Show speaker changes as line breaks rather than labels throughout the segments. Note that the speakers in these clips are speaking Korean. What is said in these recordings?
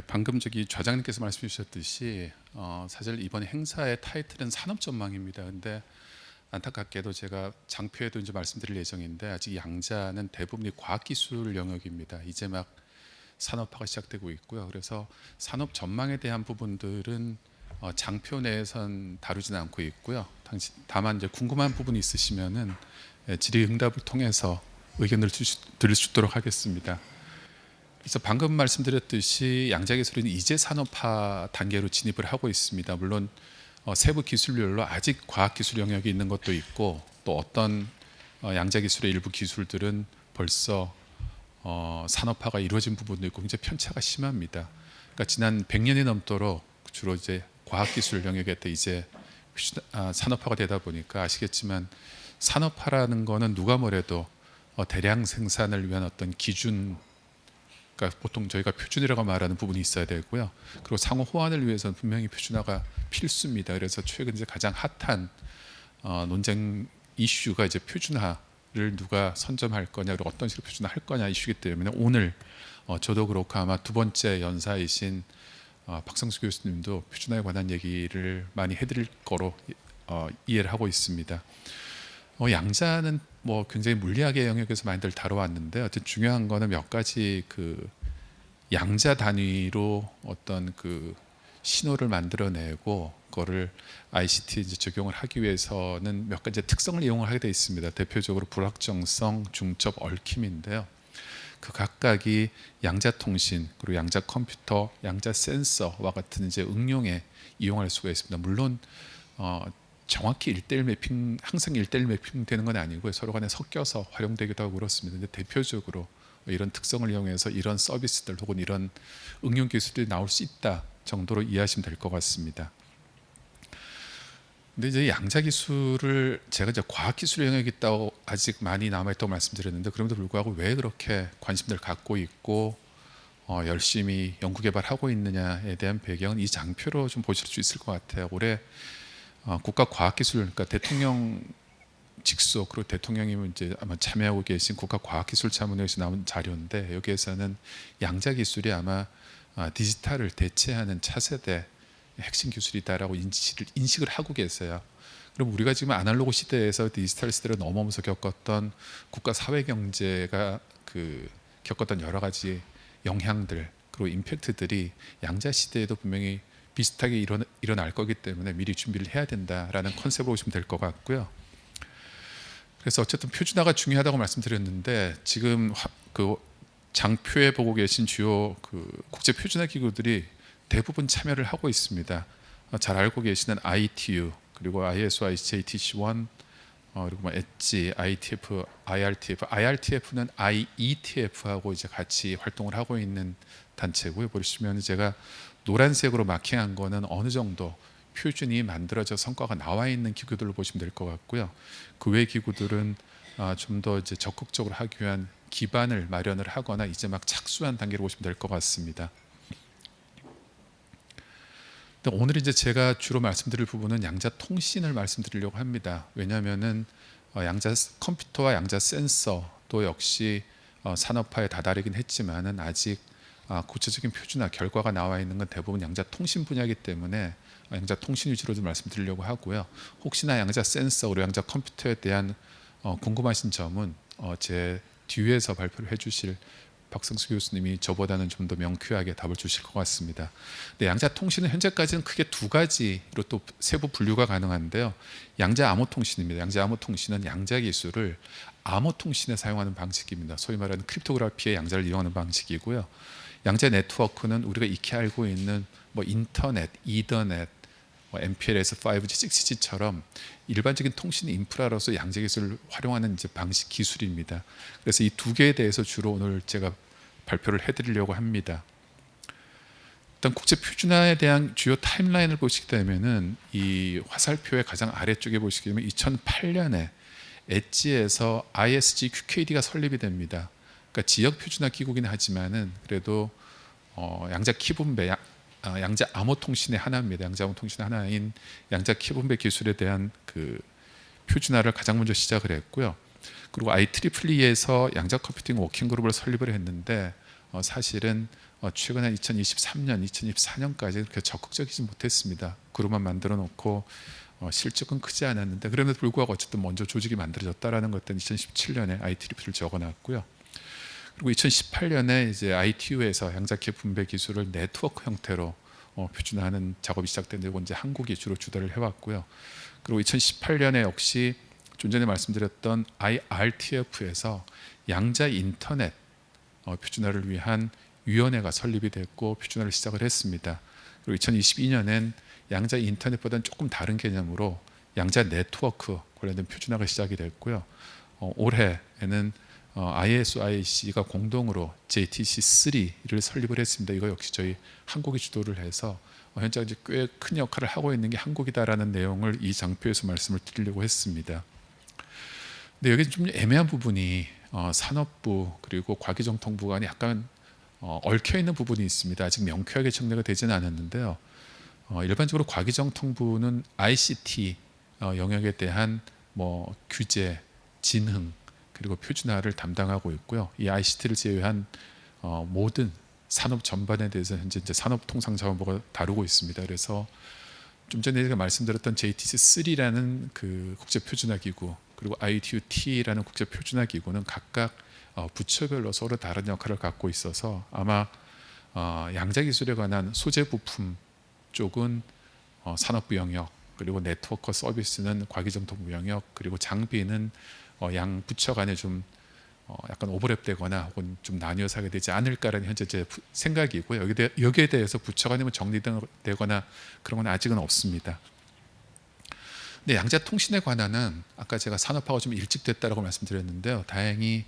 방금 저기 좌장님께서 말씀해 주셨듯이 사실 이번 행사의 타이틀은 산업전망입니다. 근데 안타깝게도 제가 장표에도 이제 말씀드릴 예정인데 아직 양자는 대부분이 과학기술 영역입니다. 이제 막 산업화가 시작되고 있고요. 그래서 산업 전망에 대한 부분들은 장표 내에선 다루지는 않고 있고요. 다만 이제 궁금한 부분이 있으시면은 질의응답을 통해서 의견을 드릴 수 있도록 하겠습니다. 그래서 방금 말씀드렸듯이 양자기술은 이제 산업화 단계로 진입을 하고 있습니다. 물론 세부 기술별로 아직 과학기술 영역이 있는 것도 있고 또 어떤 양자기술의 일부 기술들은 벌써 산업화가 이루어진 부분도 있고 굉장히 편차가 심합니다. 그러니까 지난 100년이 넘도록 주로 이제 과학기술 영역에 이제 산업화가 되다 보니까 아시겠지만 산업화라는 거는 누가 뭐래도 대량 생산을 위한 어떤 기준, 그러니까 보통 저희가 표준이라고 말하는 부분이 있어야 되고요. 그리고 상호 호환을 위해서는 분명히 표준화가 필수입니다. 그래서 최근 이제 가장 핫한 논쟁 이슈가 이제 표준화를 누가 선점할 거냐, 그리고 어떤 식으로 표준화할 거냐 이슈이기 때문에 오늘 저도 그렇고 아마 두 번째 연사이신 박성수 교수님도 표준화에 관한 얘기를 많이 해드릴 거로 이해를 하고 있습니다. 양자는 굉장히 물리학의 영역에서 많이들 다뤄왔는데 어쨌든 중요한 거는 몇 가지 양자 단위로 어떤 신호를 만들어내고 그거를 ICT 이제 적용을 하기 위해서는 몇 가지 특성을 이용을 하게 되어 있습니다. 대표적으로 불확정성, 중첩, 얽힘인데요. 그 각각이 양자 통신, 그리고 양자 컴퓨터, 양자 센서와 같은 이제 응용에 이용할 수가 있습니다. 물론 정확히 1:1 매핑, 항상 1:1 매핑 되는 건 아니고요. 서로 간에 섞여서 활용되기도 하고 그렇습니다. 근데 대표적으로 이런 특성을 이용해서 이런 서비스들 혹은 이런 응용 기술들이 나올 수 있다 정도로 이해하시면 될 것 같습니다. 근데 이제 양자 기술을 제가 이제 과학 기술 영역이 있다고 아직 많이 남아있다고 말씀드렸는데 그럼에도 불구하고 왜 그렇게 관심을 갖고 있고 열심히 연구 개발하고 있느냐에 대한 배경은 이 장표로 좀 보실 수 있을 것 같아요. 올해 국가과학기술, 그러니까 대통령 직속, 그리고 대통령님은 이제 아마 참여하고 계신 국가과학기술자문회에서 나온 자료인데 여기에서는 양자기술이 아마 디지털을 대체하는 차세대 핵심 기술이다라고 인식을 하고 계세요. 그럼 우리가 지금 아날로그 시대에서 디지털 시대를 넘어오면서 겪었던 국가 사회 경제가 겪었던 여러 가지 영향들 그리고 임팩트들이 양자 시대에도 분명히 비슷하게 일어날 거기 때문에 미리 준비를 해야 된다라는 컨셉으로 보시면 될 것 같고요. 그래서 어쨌든 표준화가 중요하다고 말씀드렸는데 지금 장표에 보고 계신 주요 국제 표준화 기구들이 대부분 참여를 하고 있습니다. 잘 알고 계시는 ITU, 그리고 ISO, IJTC1, 그리고 엣지, ITF, IRTF는 IETF하고 이제 같이 활동을 하고 있는 단체고요. 보시면 제가 노란색으로 마킹한 거는 어느 정도 표준이 만들어져 성과가 나와 있는 기구들로 보시면 될 것 같고요. 그 외 기구들은 좀 더 이제 적극적으로 하기 위한 기반을 마련을 하거나 이제 막 착수한 단계로 보시면 될 것 같습니다. 근데 오늘 이제 제가 주로 말씀드릴 부분은 양자 통신을 말씀드리려고 합니다. 왜냐하면은 양자 컴퓨터와 양자 센서도 역시 산업화에 다다르긴 했지만은 아직 구체적인 표준화 결과가 나와 있는 건 대부분 양자 통신 분야이기 때문에 양자 통신 위주로 좀 말씀드리려고 하고요. 혹시나 양자 센서 그리고 양자 컴퓨터에 대한 궁금하신 점은 제 뒤에서 발표를 해주실 박성수 교수님이 저보다는 좀 더 명쾌하게 답을 주실 것 같습니다. 근데 양자 통신은 현재까지는 크게 두 가지로 또 세부 분류가 가능한데요. 양자 암호 통신입니다. 양자 암호 통신은 양자 기술을 암호 통신에 사용하는 방식입니다. 소위 말하는 크립토그래피의 양자를 이용하는 방식이고요. 양자 네트워크는 우리가 익히 알고 있는 인터넷, 이더넷, MPLS, 5G, 6G처럼 일반적인 통신 인프라로서 양자 기술을 활용하는 이제 방식 기술입니다. 그래서 이 두 개에 대해서 주로 오늘 제가 발표를 해드리려고 합니다. 일단 국제 표준화에 대한 주요 타임라인을 보시게 되면은 이 화살표의 가장 아래쪽에 보시게 되면 2008년에 엣지에서 ISG QKD가 설립이 됩니다. 그러니까 지역 표준화 기구긴 하지만은 그래도 양자 키분배, 양자 암호 통신의 하나입니다. 양자 암호 통신의 하나인 양자 키분배 기술에 대한 표준화를 가장 먼저 시작을 했고요. 그리고 IEEE에서 양자 컴퓨팅 워킹 그룹을 설립을 했는데 사실은 최근에 2023년, 2024년까지 그렇게 적극적이지 못했습니다. 그룹만 만들어 놓고 실적은 크지 않았는데 그럼에도 불구하고 어쨌든 먼저 조직이 만들어졌다라는 것들은 2017년에 IT리프를 적어놨고요. 그리고 2018년에 이제 ITU에서 양자기 분배 기술을 네트워크 형태로 표준화하는 작업이 시작됐는데 이제 한국이 주로 주도를 해왔고요. 그리고 2018년에 역시 좀 전에 말씀드렸던 IRTF에서 양자 인터넷 표준화를 위한 위원회가 설립이 됐고 표준화를 시작을 했습니다. 그리고 2022년엔 양자 인터넷보다는 조금 다른 개념으로 양자 네트워크 관련된 표준화가 시작이 됐고요. 올해에는 ISIC가 공동으로 JTC3를 설립을 했습니다. 이거 역시 저희 한국이 주도를 해서 현재 이제 꽤 큰 역할을 하고 있는 게 한국이다라는 내용을 이 장표에서 말씀을 드리려고 했습니다. 근데 여기 좀 애매한 부분이 산업부 그리고 과기정통부 간에 약간 얽혀 있는 부분이 있습니다. 아직 명쾌하게 정리가 되지는 않았는데요. 일반적으로 과기정통부는 ICT 영역에 대한 규제, 진흥 그리고 표준화를 담당하고 있고요. 이 ICT를 제외한 모든 산업 전반에 대해서 현재 이제 산업통상자원부가 다루고 있습니다. 그래서 좀 전에 제가 말씀드렸던 JTC3라는 그 국제표준화기구 그리고 ITU-T라는 국제표준화기구는 각각 부처별로 서로 다른 역할을 갖고 있어서 아마 양자기술에 관한 소재 부품 쪽은 산업부 영역 그리고 네트워크 서비스는 과기정통부 영역 그리고 장비는 양 부처 간에 좀 약간 오버랩되거나 혹은 좀 나뉘어서 하게 되지 않을까라는 현재 제 생각이고요. 여기에 대해서 부처 간에 정리되거나 그런 건 아직은 없습니다. 근데 양자통신에 관한은 아까 제가 산업화가 좀 일찍 됐다라고 말씀드렸는데요. 다행히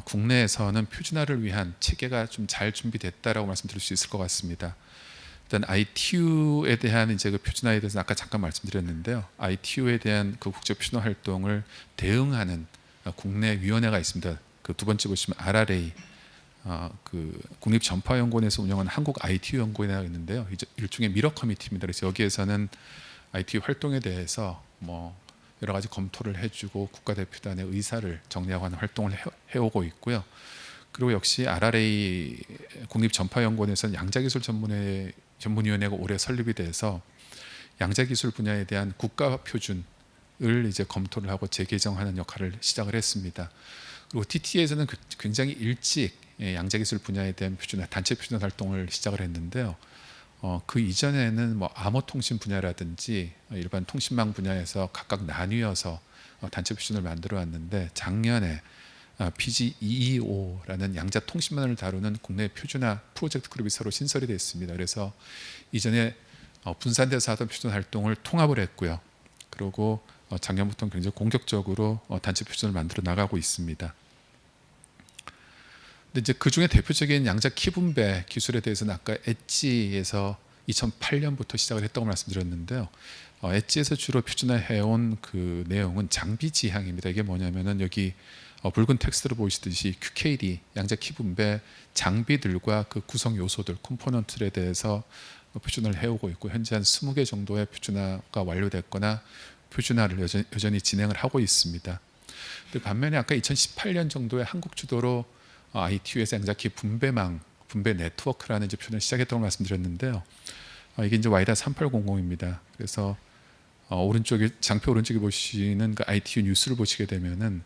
국내에서는 표준화를 위한 체계가 좀 잘 준비됐다라고 말씀드릴 수 있을 것 같습니다. 일단 ITU에 대한 이제 그 표준화에 대해서 아까 잠깐 말씀드렸는데요. ITU에 대한 그 국제 표준화 활동을 대응하는 국내 위원회가 있습니다. 그 두 번째 보시면 RRA 그 국립전파연구원에서 운영하는 한국 ITU 연구회가 있는데요. 이제 일종의 미러 커미티입니다. 그래서 여기에서는 ITU 활동에 대해서 여러 가지 검토를 해주고 국가대표단의 의사를 정리하고 하는 활동을 해오고 있고요. 그리고 역시 RRA 국립전파연구원에서는 양자기술 전문위원회가 올해 설립이 돼서 양자기술 분야에 대한 국가 표준을 이제 검토를 하고 재개정하는 역할을 시작을 했습니다. 그리고 TT에서는 굉장히 일찍 양자기술 분야에 대한 표준화, 단체 표준화 활동을 시작을 했는데요. 그 이전에는 암호통신 분야라든지 일반 통신망 분야에서 각각 나뉘어서 단체 표준을 만들어 왔는데 작년에 PG225라는 양자통신망을 다루는 국내 표준화 프로젝트 그룹이 새로 신설이 됐습니다. 그래서 이전에 분산돼서 하던 표준 활동을 통합을 했고요. 그리고 작년부터는 굉장히 공격적으로 단체 표준을 만들어 나가고 있습니다. 근데 이제 그 중에 대표적인 양자 키분배 기술에 대해서는 아까 엣지에서 2008년부터 시작을 했다고 말씀드렸는데요. 엣지에서 주로 표준화해온 그 내용은 장비 지향입니다. 이게 뭐냐면은 여기 붉은 텍스트를 보시듯이 QKD 양자 키분배 장비들과 그 구성 요소들 컴포넌트에 대해서 표준화를 해오고 있고 현재 한 20개 정도의 표준화가 완료됐거나 표준화를 여전히 진행을 하고 있습니다. 반면에 아까 2018년 정도에 한국 주도로 ITU에서 양자키 분배 네트워크라는 이제 표현을 시작했다고 말씀드렸는데요. 이게 이제 와이다 3800입니다. 그래서 장표 오른쪽에 보시는 그 ITU 뉴스를 보시게 되면은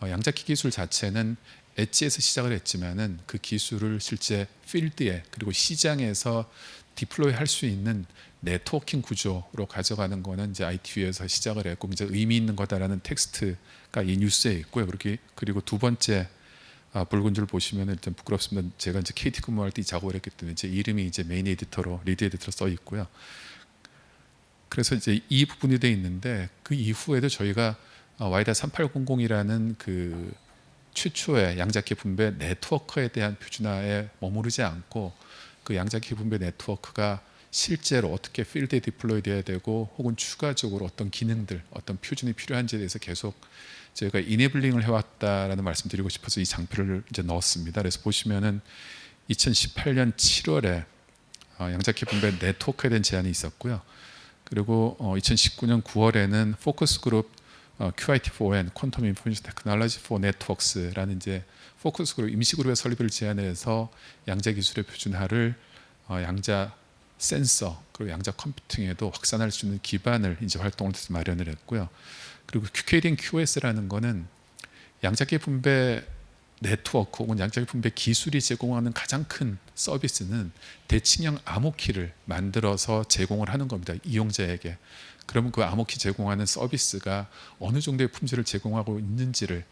양자키 기술 자체는 엣지에서 시작을 했지만은 그 기술을 실제 필드에 그리고 시장에서 디플로이 할 수 있는 네트워킹 구조로 가져가는 거는 이제 ITU에서 시작을 했고 이제 의미 있는 거다라는 텍스트가 이 뉴스에 있고요. 그리고 두 번째 붉은 줄 보시면 일단 부끄럽습니다. 제가 이제 KT 근무할 때 이 작업을 했기 때문에 제 이름이 이제 메인 에디터로 리드 에디터로 써 있고요. 그래서 이제 이 부분이 돼 있는데 그 이후에도 저희가 와이다 3800이라는 그 최초의 양자키 분배 네트워크에 대한 표준화에 머무르지 않고 그 양자키 분배 네트워크가 실제로 어떻게 필드에 디플로이 돼야 되고 혹은 추가적으로 어떤 기능들, 어떤 표준이 필요한지에 대해서 계속 저희가 이네블링을 해왔다라는 말씀드리고 싶어서 이 장표를 이제 넣었습니다. 그래서 보시면은 2018년 7월에 양자키 분배 네트워크에 대한 제안이 있었고요. 그리고 2019년 9월에는 포커스 그룹 QIT4N (Quantum Information Technology for Networks라는 이제 포커스 그룹 임시 그룹의 설립을 제안해서 양자 기술의 표준화를 양자 센서 그리고 양자 컴퓨팅에도 확산할 수 있는 기반을 이제 활동을 해서 마련을 했고요. 그리고 QKDN QoS라는 거는 양자기 분배 네트워크 혹은 양자기 분배 기술이 제공하는 가장 큰 서비스는 대칭형 암호키를 만들어서 제공을 하는 겁니다. 이용자에게. 그러면 그 암호키 제공하는 서비스가 어느 정도의 품질을 제공하고 있는지를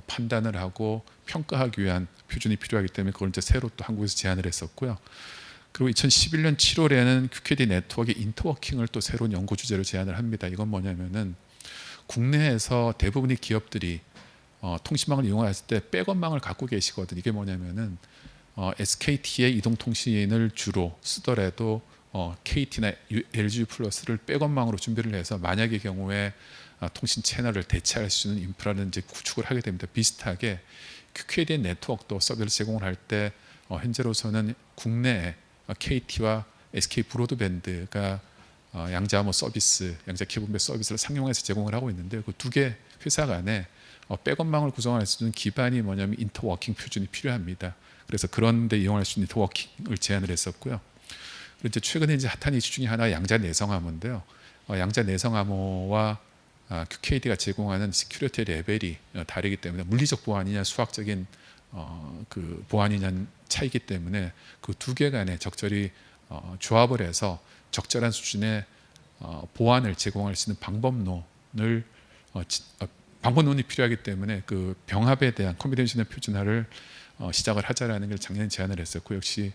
판단을 하고 평가하기 위한 표준이 필요하기 때문에 그걸 이제 새로 또 한국에서 제안을 했었고요. 그리고 2011년 7월에는 QKD 네트워크의 인터워킹을 또 새로운 연구 주제로 제안을 합니다. 이건 뭐냐면은 국내에서 대부분의 기업들이 통신망을 이용했을 때 백업망을 갖고 계시거든요. 이게 뭐냐면은 SKT의 이동통신을 주로 쓰더라도 KT나 LG 플러스를 백업망으로 준비를 해서 만약의 경우에 통신 채널을 대체할 수 있는 인프라는 이제 구축을 하게 됩니다. 비슷하게 QKD 네트워크도 서비스를 제공을 할 때 현재로서는 국내에 KT와 SK 브로드밴드가 양자암호 서비스, 양자 기분배 서비스를 상용해서 제공을 하고 있는데 그 두 개 회사 간에 백업망을 구성할 수 있는 기반이 뭐냐면 인터워킹 표준이 필요합니다. 그래서 그런데 이용할 수 있는 인터워킹을 제안을 했었고요. 그리고 이제 최근에 이제 핫한 이슈 중에 하나가 양자 내성암호인데요. 양자 내성암호와 QKD가 제공하는 시큐리티 레벨이 다르기 때문에 물리적 보안이냐 수학적인 그 보안이냐는 차이기 때문에 그 두 개 간에 적절히 조합을 해서 적절한 수준의 보안을 제공할 수 있는 방법론이 필요하기 때문에 그 병합에 대한 컴비네이션의 표준화를 시작을 하자라는 걸 작년에 제안을 했었고 역시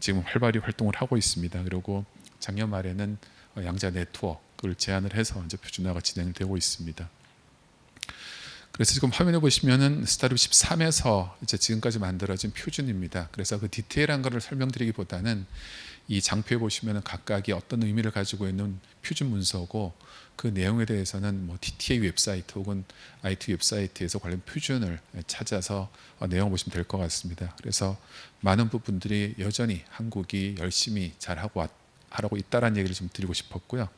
지금 활발히 활동을 하고 있습니다. 그리고 작년 말에는 양자 네트워크를 제안을 해서 이제 표준화가 진행되고 있습니다. 그래서 지금 화면에 보시면은 스타룹 13에서 이제 지금까지 만들어진 표준입니다. 그래서 그 디테일한 것을 설명드리기보다는 이 장표에 보시면은 각각이 어떤 의미를 가지고 있는 표준 문서고 그 내용에 대해서는 뭐 DTA 웹사이트 혹은 IT 웹사이트에서 관련 표준을 찾아서 내용을 보시면 될 것 같습니다. 그래서 많은 부분들이 여전히 한국이 열심히 잘하고 하고 있다라는 얘기를 좀 드리고 싶었고요.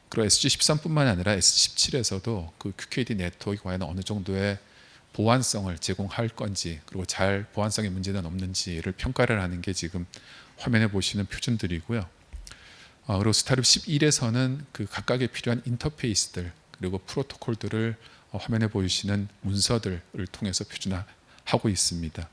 그리고 SG13뿐만 아니라 S17에서도 그 QKD 네트워크가 과연 어느 정도의 보안성을 제공할 건지 그리고 잘 보안성의 문제는 없는지를 평가를 하는 게 지금 화면에 보시는 표준들이고요. 그리고 스타룹 11에서는 그 각각의 필요한 인터페이스들 그리고 프로토콜들을 화면에 보이시는 문서들을 통해서 표준화하고 있습니다.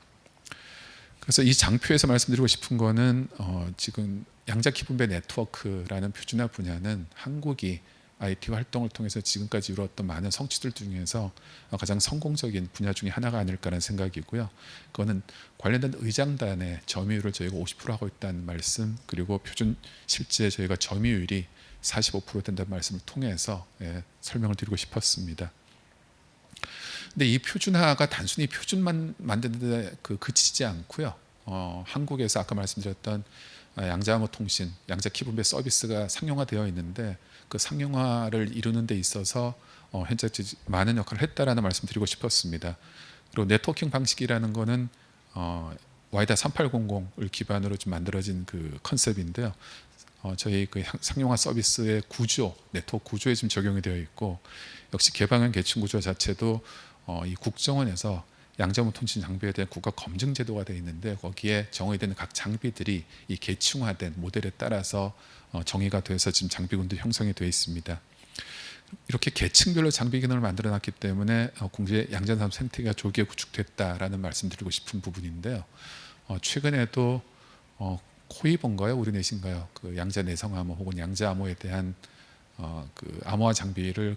그래서 이 장표에서 말씀드리고 싶은 거는 지금 양자 기분배 네트워크라는 표준화 분야는 한국이 IT 활동을 통해서 지금까지 이루었던 많은 성취들 중에서 가장 성공적인 분야 중에 하나가 아닐까라는 생각이고요. 그거는 관련된 의장단의 점유율을 저희가 50% 하고 있다는 말씀 그리고 표준 실제 저희가 점유율이 45% 된다는 말씀을 통해서 설명을 드리고 싶었습니다. 근데 이 표준화가 단순히 표준만 만드는 데 그치지 않고요. 한국에서 아까 말씀드렸던 양자암호 통신, 양자 키분배 서비스가 상용화되어 있는데 그 상용화를 이루는 데 있어서 현재 많은 역할을 했다라는 말씀드리고 싶었습니다. 그리고 네트워킹 방식이라는 거는 와이다 3800을 기반으로 좀 만들어진 그 컨셉인데요. 저희 그 상용화 서비스의 구조, 네트워크 구조에 지금 적용이 되어 있고 역시 개방형 계층 구조 자체도 이 국정원에서 양자암호 통신 장비에 대한 국가 검증 제도가 되어 있는데 거기에 정의되는 각 장비들이 이 계층화된 모델에 따라서 정의가 돼서 지금 장비군도 형성이 되어 있습니다. 이렇게 계층별로 장비 기능을 만들어놨기 때문에 공제 양자암호 생태계가 조기에 구축됐다라는 말씀드리고 싶은 부분인데요. 최근에도 코이본가요, 우리넷인가요? 그 양자 내성암호 혹은 양자암호에 대한 그 암호화 장비를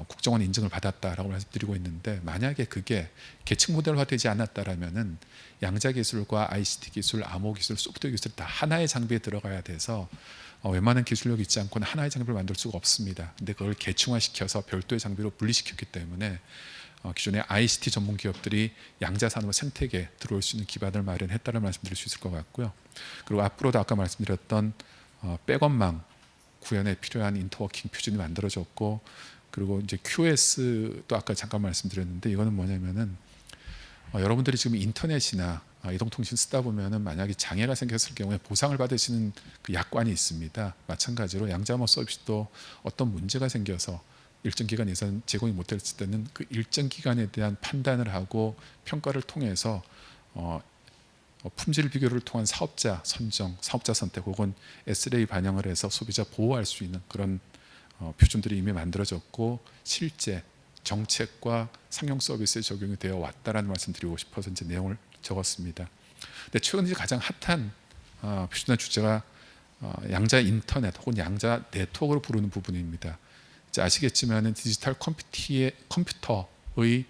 국정원 인증을 받았다라고 말씀드리고 있는데 만약에 그게 계층 모델화되지 않았다라면은 양자 기술과 ICT 기술, 암호 기술, 소프트웨어 기술 다 하나의 장비에 들어가야 돼서 웬만한 기술력이 있지 않고는 하나의 장비를 만들 수가 없습니다. 근데 그걸 계층화시켜서 별도의 장비로 분리시켰기 때문에 기존의 ICT 전문 기업들이 양자 산업 생태계에 들어올 수 있는 기반을 마련했다는 말씀드릴 수 있을 것 같고요. 그리고 앞으로도 아까 말씀드렸던 백업망 구현에 필요한 인터워킹 표준이 만들어졌고 그리고 이제 QoS도 아까 잠깐 말씀드렸는데 이거는 뭐냐면은 여러분들이 지금 인터넷이나 이동통신 쓰다 보면은 만약에 장애가 생겼을 경우에 보상을 받으시는 그 약관이 있습니다. 마찬가지로 양자암호 서비스도 어떤 문제가 생겨서 일정 기간 이상 제공이 못됐을 때는 그 일정 기간에 대한 판단을 하고 평가를 통해서 품질 비교를 통한 사업자 선정, 사업자 선택 혹은 SLA 반영을 해서 소비자 보호할 수 있는 그런 표준들이 이미 만들어졌고 실제 정책과 상용 서비스에 적용이 되어 왔다라는 말씀드리고 싶어서 이제 내용을 적었습니다. 근데 최근 이제 가장 핫한 표준화 주제가 양자 인터넷 혹은 양자 네트워크로 부르는 부분입니다. 이제 아시겠지만 디지털 컴퓨터의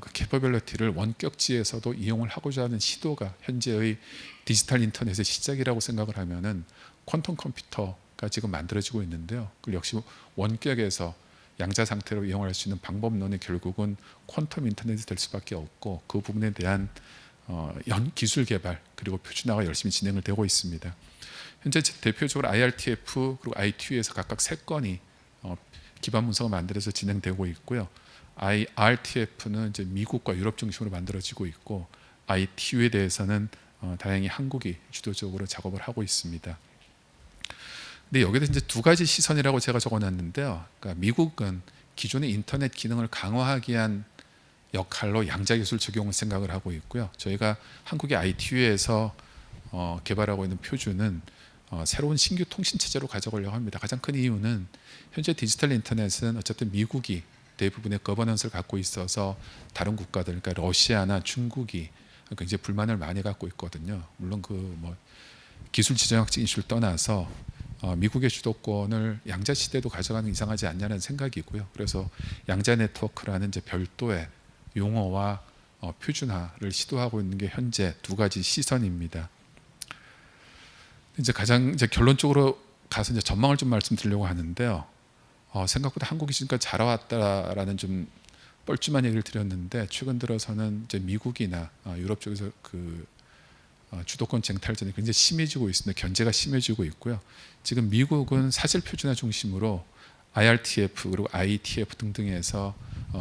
그 캐퍼빌리티를 원격지에서도 이용을 하고자 하는 시도가 현재의 디지털 인터넷의 시작이라고 생각을 하면은 퀀텀 컴퓨터가 지금 만들어지고 있는데요. 그 역시 원격에서 양자 상태로 이용할 수 있는 방법론이 결국은 퀀텀 인터넷이 될 수밖에 없고 그 부분에 대한 기술 개발 그리고 표준화가 열심히 진행을 되고 있습니다. 현재 대표적으로 IRTF 그리고 ITU에서 각각 3건이 기반 문서가 만들어서 진행되고 있고요. IRTF는 이제 미국과 유럽 중심으로 만들어지고 있고 ITU에 대해서는 다행히 한국이 주도적으로 작업을 하고 있습니다. 근데 여기에 이제 2가지 시선이라고 제가 적어놨는데요. 그러니까 미국은 기존의 인터넷 기능을 강화하기 위한 역할로 양자 기술 적용을 생각을 하고 있고요. 저희가 한국의 ITU에서 개발하고 있는 표준은 새로운 신규 통신 체제로 가져가려고 합니다. 가장 큰 이유는 현재 디지털 인터넷은 어쨌든 미국이 대부분의 거버넌스를 갖고 있어서 다른 국가들, 그러니까 러시아나 중국이 굉장히 불만을 많이 갖고 있거든요. 물론 그 뭐 기술 지정학적 이슈를 떠나서 미국의 주도권을 양자 시대도 가져가는 이상하지 않냐는 생각이고요. 그래서 양자 네트워크라는 이제 별도의 용어와 표준화를 시도하고 있는 게 현재 2가지 시선입니다. 이제 가장 이제 결론적으로 가서 이제 전망을 좀 말씀드리려고 하는데요. 생각보다 한국이 지금까지 잘해왔다라는 좀 뻘쭘한 얘기를 드렸는데 최근 들어서는 이제 미국이나 유럽 쪽에서 그 주도권 쟁탈전이 굉장히 심해지고 있습니다. 견제가 심해지고 있고요. 지금 미국은 사실 표준화 중심으로 IRTF 그리고 IETF 등등에서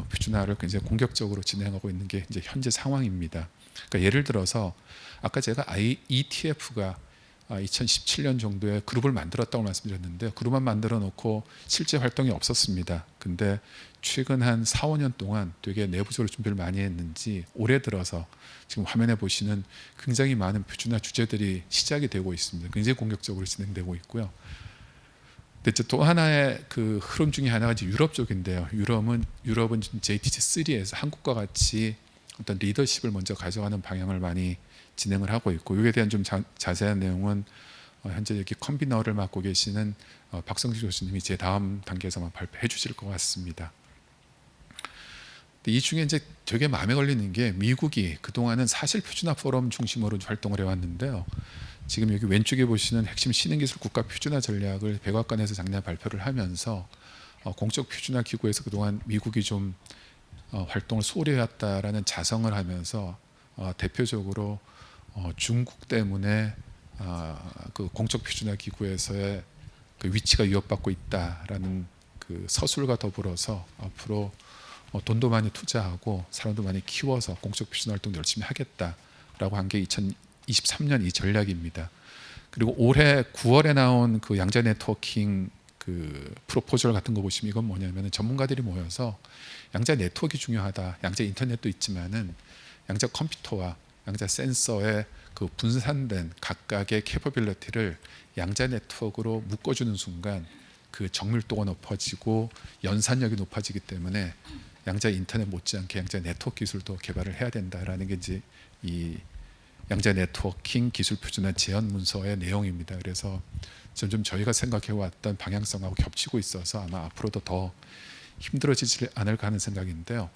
표준화를 굉장히 공격적으로 진행하고 있는 게 이제 현재 상황입니다. 그러니까 예를 들어서 아까 제가 IETF가 2017년 정도에 그룹을 만들었다고 말씀드렸는데 그룹만 만들어 놓고 실제 활동이 없었습니다. 근데 최근 한 4, 5년 동안 되게 내부적으로 준비를 많이 했는지 올해 들어서 지금 화면에 보시는 굉장히 많은 표준화 주제들이 시작이 되고 있습니다. 굉장히 공격적으로 진행되고 있고요. 근데 또 하나의 그 흐름 중에 하나가 이제 유럽 쪽인데요. 유럽은 JTC3에서 한국과 같이 어떤 리더십을 먼저 가져가는 방향을 많이 진행을 하고 있고 이에 대한 좀 자세한 내용은 현재 여기 컨비너를 맡고 계시는 박성식 교수님이 제 다음 단계에서만 발표해 주실 것 같습니다. 이 중에 이제 되게 마음에 걸리는 게 미국이 그동안은 사실 표준화 포럼 중심으로 활동을 해왔는데요. 지금 여기 왼쪽에 보시는 핵심 신흥기술 국가 표준화 전략을 백악관에서 작년 발표를 하면서 공적 표준화 기구에서 그동안 미국이 좀 활동을 소홀히 해왔다라는 자성을 하면서 대표적으로 중국 때문에 그 공적 표준화 기구에서의 그 위치가 위협받고 있다라는 그 서술과 더불어서 앞으로 돈도 많이 투자하고 사람도 많이 키워서 공적 표준화 활동 열심히 하겠다라고 한 게 2023년 이 전략입니다. 그리고 올해 9월에 나온 그 양자 네트워킹 그 프로포절 같은 거 보시면 이건 뭐냐면 전문가들이 모여서 양자 네트워크가 중요하다. 양자 인터넷도 있지만은 양자 컴퓨터와 양자 센서의 그 분산된 각각의 캐퍼빌리티를 양자 네트워크로 묶어주는 순간 그 정밀도가 높아지고 연산력이 높아지기 때문에 양자 인터넷 못지않게 양자 네트워크 기술도 개발을 해야 된다라는 게 이제 이 양자 네트워킹 기술 표준화 제안 문서의 내용입니다. 그래서 점점 저희가 생각해왔던 방향성하고 겹치고 있어서 아마 앞으로도 더 힘들어지지 않을까 하는 생각인데요.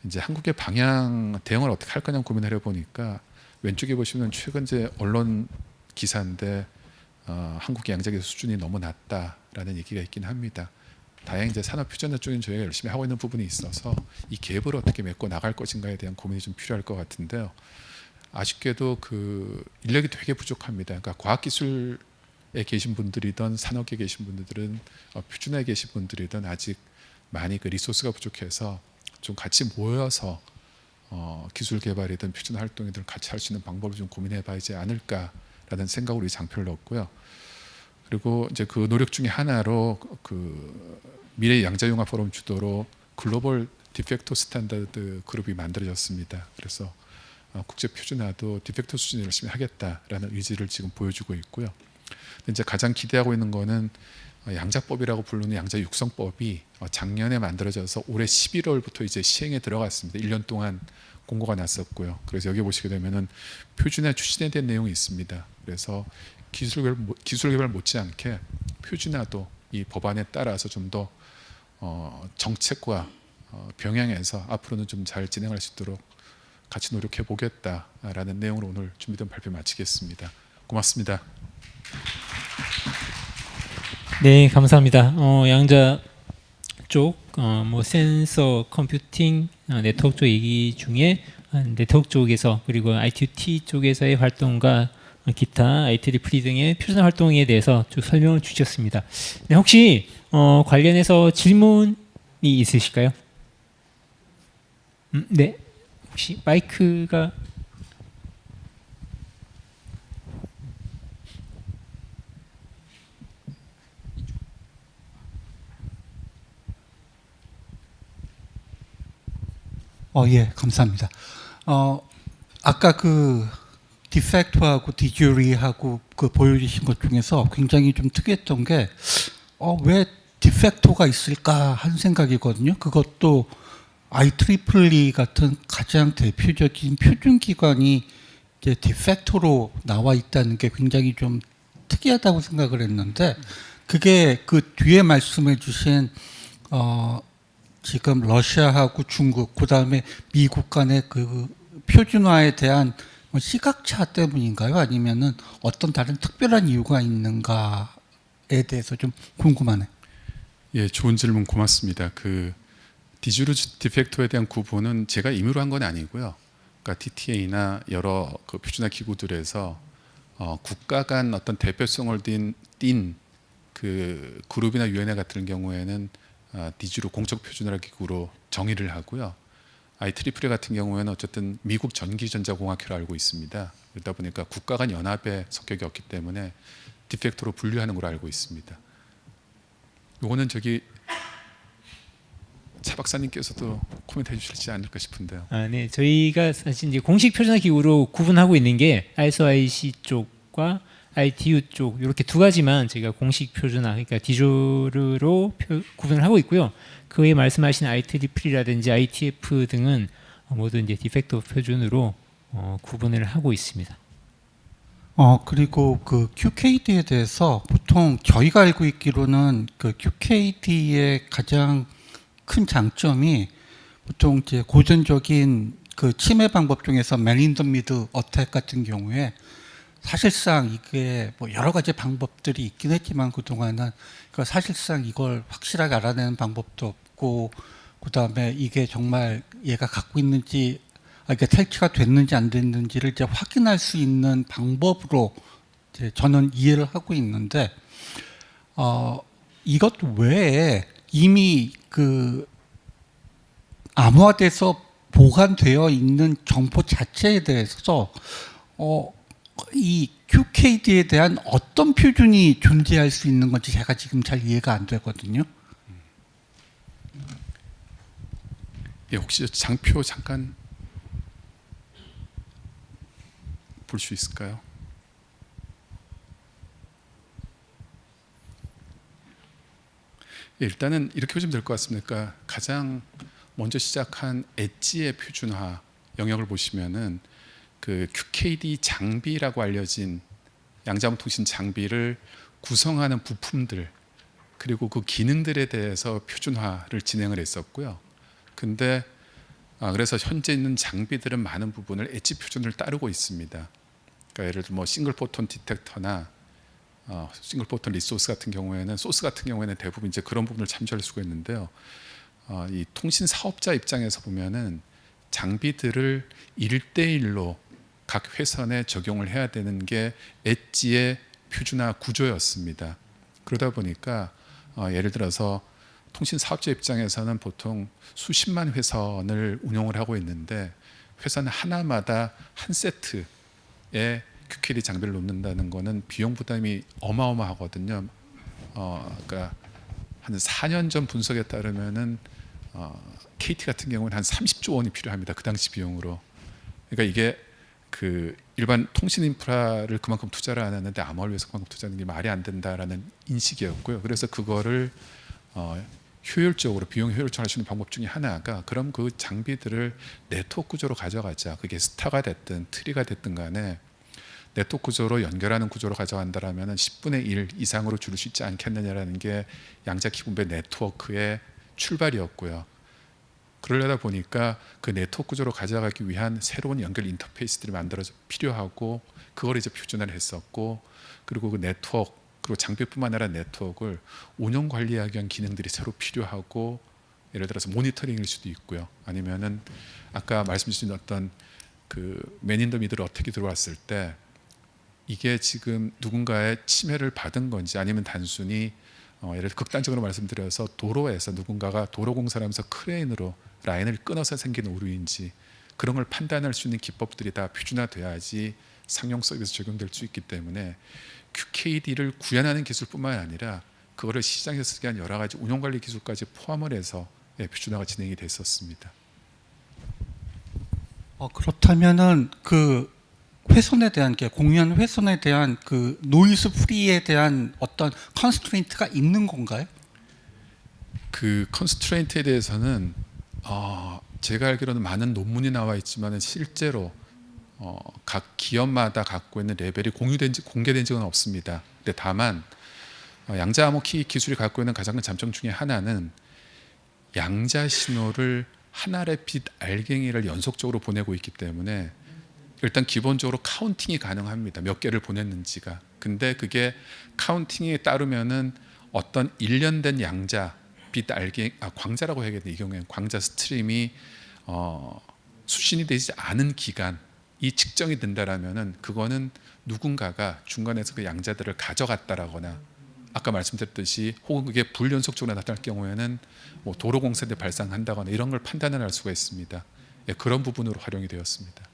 이제 한국의 방향 대응을 어떻게 할 거냐 고민을 해보니까 왼쪽에 보시면 최근 이제 언론 기사인데 한국의 양자 기술 수준이 너무 낮다라는 얘기가 있긴 합니다. 다행히 이제 산업 표준화 쪽은 저희가 열심히 하고 있는 부분이 있어서 이 갭을 어떻게 메꿔 나갈 것인가에 대한 고민이 좀 필요할 것 같은데요. 아쉽게도 그 인력이 되게 부족합니다. 그러니까 과학기술에 계신 분들이든 산업계에 계신 분들은 표준화에 계신 분들이든 아직 많이 그 리소스가 부족해서 좀 같이 모여서 기술 개발이든 표준화 활동이든 같이 할 수 있는 방법을 좀 고민해 봐야지 않을까라는 생각으로 이 장표를 넣었고요. 그리고 이제 그 노력 중에 하나로 그 미래 양자융합 포럼 주도로 글로벌 디펙토 스탠다드 그룹이 만들어졌습니다. 그래서 국제 표준화도 디펙토 수준에 열심히 하겠다라는 의지를 지금 보여주고 있고요. 이제 가장 기대하고 있는 거는 양자법이라고 부르는 양자 육성법이 작년에 만들어져서 올해 11월부터 이제 시행에 들어갔습니다. 1년 동안 공고가 났었고요. 그래서 여기 보시게 되면은 표준화 추진에 대한 내용이 있습니다. 그래서 기술 개발 못지않게 표준화도 이 법안에 따라서 좀 더 정책과 병행해서 앞으로는 좀 잘 진행할 수 있도록 같이 노력해 보겠다라는 내용으로 오늘 준비된 발표 마치겠습니다. 고맙습니다.
네, 감사합니다. 양자 쪽, 뭐 센서, 컴퓨팅, 네트워크 쪽 얘기 중에 네트워크 쪽에서 그리고 IoT 쪽에서의 활동과 기타 IEEE 등의 표준화 활동에 대해서 쭉 설명을 주셨습니다. 네, 혹시 관련해서 질문이 있으실까요? 네, 혹시 마이크가
예, 감사합니다. 아까 그 디펙트하고 디주리하고 그 보여주신 것 중에서 굉장히 좀 특이했던 게 왜 디펙토가 있을까 하는 생각이거든요. 그것도 IEEE 같은 가장 대표적인 표준 기관이 이제 디펙토로 나와 있다는 게 굉장히 좀 특이하다고 생각을 했는데 그게 그 뒤에 말씀해 주신 지금 러시아하고 중국 그다음에 미국 간의 그 표준화에 대한 시각차 때문인가요? 아니면은 어떤 다른 특별한 이유가 있는가에 대해서 좀 궁금하네요.
예, 좋은 질문 고맙습니다. 그 디주르 디펙토에 대한 구분은 제가 임의로 한 건 아니고요. 그러니까 DTA나 여러 그 표준화 기구들에서 국가 간 어떤 대표성을 띈 그 그룹이나 위원회 같은 경우에는 디주르 공적 표준화 기구로 정의를 하고요. IEEE 같은 경우에는 어쨌든 미국 전기전자공학회로 알고 있습니다. 그러다 보니까 국가 간 연합의 성격이 없기 때문에 디펙토로 분류하는 걸로 알고 있습니다. 요거는 저기 차 박사님께서도 코멘트해 주실지 않을까 싶은데요.
네, 저희가 사실 이제 공식 표준화 기구로 구분하고 있는 게 ISO IC 쪽과 ITU 쪽 이렇게 두 가지만 저희가 공식 표준화, 그러니까 디조르로 구분을 하고 있고요. 그 외에 말씀하신 IEEE라든지 ITF 등은 모두 이제 디펙토 표준으로 구분을 하고 있습니다.
그리고 그 QKD에 대해서 보통 저희가 알고 있기로는 그 QKD의 가장 큰 장점이 보통 이제 고전적인 그 침해 방법 중에서 맨 인 더 미드 어택 같은 경우에 사실상 이게 뭐 여러 가지 방법들이 있긴 했지만 그동안은 그러니까 사실상 이걸 확실하게 알아내는 방법도 없고 그다음에 이게 정말 얘가 갖고 있는지 이게 탈취가 됐는지 안 됐는지를 이제 확인할 수 있는 방법으로 이제 저는 이해를 하고 있는데 이것 외에 이미 그 암호화돼서 보관되어 있는 정보 자체에 대해서 이 QKD에 대한 어떤 표준이 존재할 수 있는 건지 제가 지금 잘 이해가 안 되거든요.
예, 혹시 장표 잠깐 볼 수 있을까요? 예, 일단은 이렇게 보시면 될 것 같습니다. 그러니까 가장 먼저 시작한 엣지의 표준화 영역을 보시면은 그 QKD 장비라고 알려진 양자음 통신 장비를 구성하는 부품들 그리고 그 기능들에 대해서 표준화를 진행을 했었고요. 근데 그래서 현재 있는 장비들은 많은 부분을 엣지 표준을 따르고 있습니다. 그러니까 예를 들어 뭐 싱글 포톤 디텍터나 싱글 포톤 리소스 같은 경우에는 대부분 이제 그런 부분을 참조할 수가 있는데요. 이 통신 사업자 입장에서 보면은 장비들을 1대1로 각 회선에 적용을 해야 되는 게 엣지의 표준화 구조였습니다. 그러다 보니까 예를 들어서 통신 사업자 입장에서는 보통 수십만 회선을 운용을 하고 있는데 회선 하나마다 한 세트의 QKD 장비를 놓는다는 거는 비용 부담이 어마어마하거든요. 그러니까 한 4년 전 분석에 따르면은 KT 같은 경우는 한 30조 원이 필요합니다. 그 당시 비용으로. 그러니까 이게 그 일반 통신 인프라를 그만큼 투자를 안 하는데 암호화를 위해서 그만큼 투자하는 게 말이 안 된다라는 인식이었고요. 그래서 그거를 효율적으로 비용 효율적으로 할 수 있는 방법 중에 하나가 그럼 그 장비들을 네트워크 구조로 가져가자. 그게 스타가 됐든 트리가 됐든 간에 네트워크 구조로 연결하는 구조로 가져간다라면 10분의 1 이상으로 줄일 수 있지 않겠느냐라는 게 양자 기분배 네트워크의 출발이었고요. 그러려다 보니까 그 네트워크 구조로 가져가기 위한 새로운 연결 인터페이스들이 만들어져 필요하고 그걸 이제 표준화를 했었고 그리고 그 네트워크 그리고 장비뿐만 아니라 네트워크를 운영 관리하기 위한 기능들이 새로 필요하고 예를 들어서 모니터링일 수도 있고요. 아니면은 아까 말씀 주신 어떤 그 맨인더 미들 어택이 들어왔을 때 이게 지금 누군가의 침해를 받은 건지 아니면 단순히 예를 들어 극단적으로 말씀드려서 도로에서 누군가가 도로공사를 하면서 크레인으로 라인을 끊어서 생긴 오류인지 그런 걸 판단할 수 있는 기법들이 다 표준화돼야지 상용 서비스 적용될 수 있기 때문에 QKD를 구현하는 기술뿐만 아니라 그거를 시장에서 쓰게 한 여러 가지 운영관리 기술까지 포함을 해서 표준화가 진행이 됐었습니다.
그렇다면은 그 훼손에 대한 게 공유한 훼손에 대한 그 노이즈 프리에 대한 어떤 컨스트레인트가 있는 건가요?
그 컨스트레인트에 대해서는 제가 알기로는 많은 논문이 나와 있지만 실제로 각 기업마다 갖고 있는 레벨이 공개된 적은 없습니다. 근데 다만 양자 암호키 기술이 갖고 있는 가장 큰 장점 중에 하나는 양자 신호를 한 알의 빛 알갱이를 연속적으로 보내고 있기 때문에 일단 기본적으로 카운팅이 가능합니다. 몇 개를 보냈는지가. 근데 그게 카운팅에 따르면은 어떤 일련된 양자 빛 알갱이 광자라고 해야겠네. 이 경우에는 광자 스트림이 수신이 되지 않은 기간이 측정이 된다라면은 그거는 누군가가 중간에서 그 양자들을 가져갔다라거나 아까 말씀드렸듯이 혹은 그게 불연속적으로 나타날 경우에는 뭐 도로공사에 발생한다거나 이런 걸 판단을 할 수가 있습니다. 그런 부분으로 활용이 되었습니다.